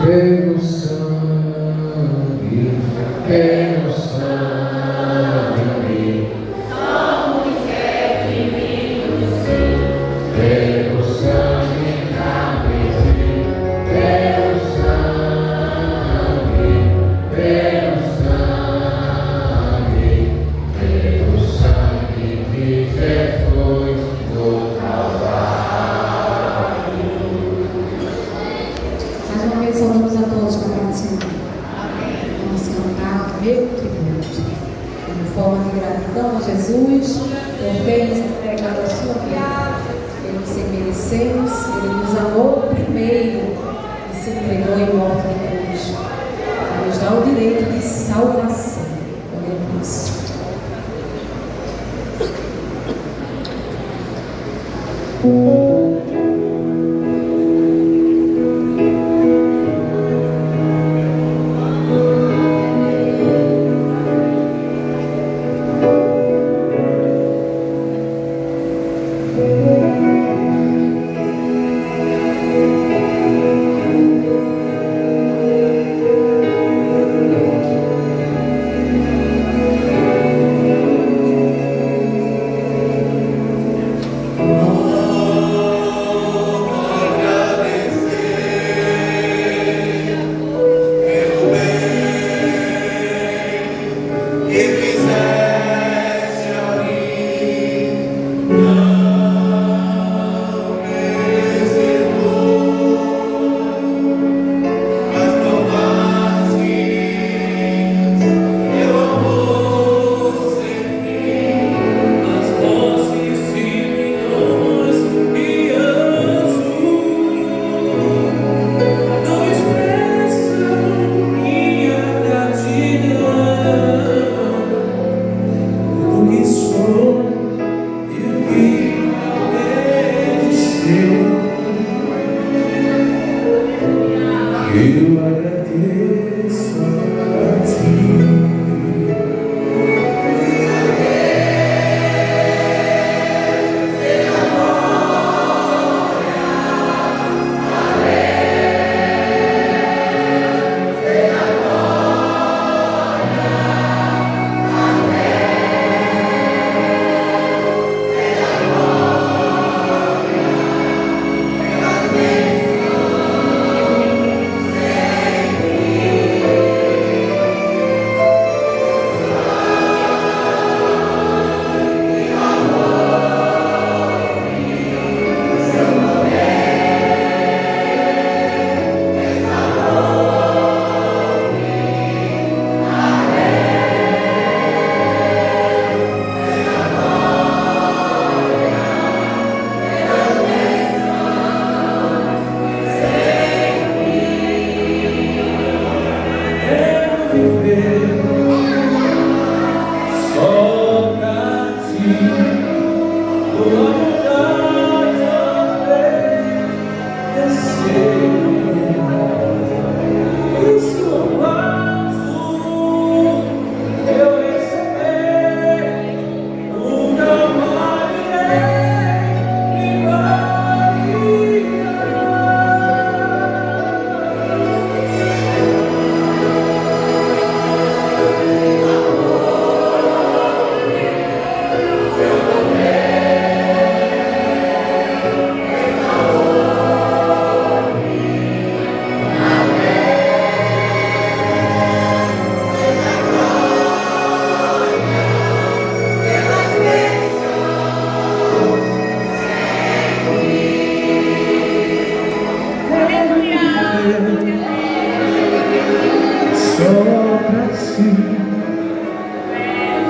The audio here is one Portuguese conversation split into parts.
pelo sangue, pelo sangue, somos redimidos, pelo sangue carmesim, pelo sangue, pelo sangue, pelo sangue de Jesus do Calvário. Mais uma vez saudamos a todos para participar. Vamos cantar meu tributo. Como forma de gratidão a Jesus, por ter nos entregado a sua vida. Ele sem merecermos, ele nos amou primeiro e se entregou em morte de cruz. Para nos dar o direito de salvação. Oremos. Eu agradeço a ti.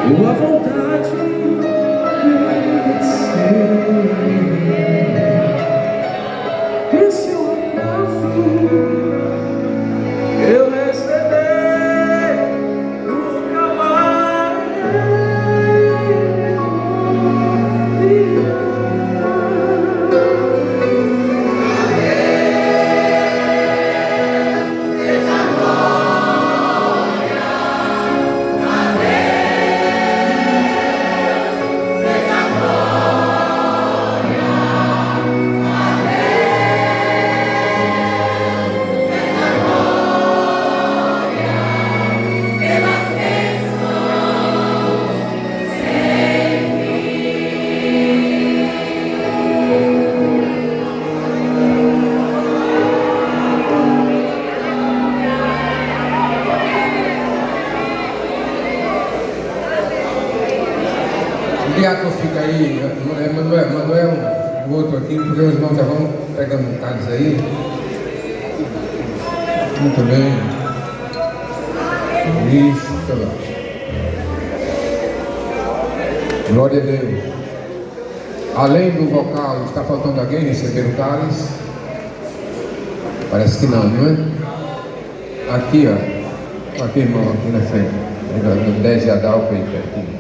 Tua vontade esse abraço eu recebi no Calvário. fica aí, Manuel, o outro aqui, porque os irmãos já vão pegando um cálice aí. Muito bem. Isso, sei lá. Glória a Deus. Além do vocal, está faltando alguém receber o cálice? Parece que não, não é? Aqui, ó. Aqui, irmão, aqui na frente. 10 de Adalco aí pertinho.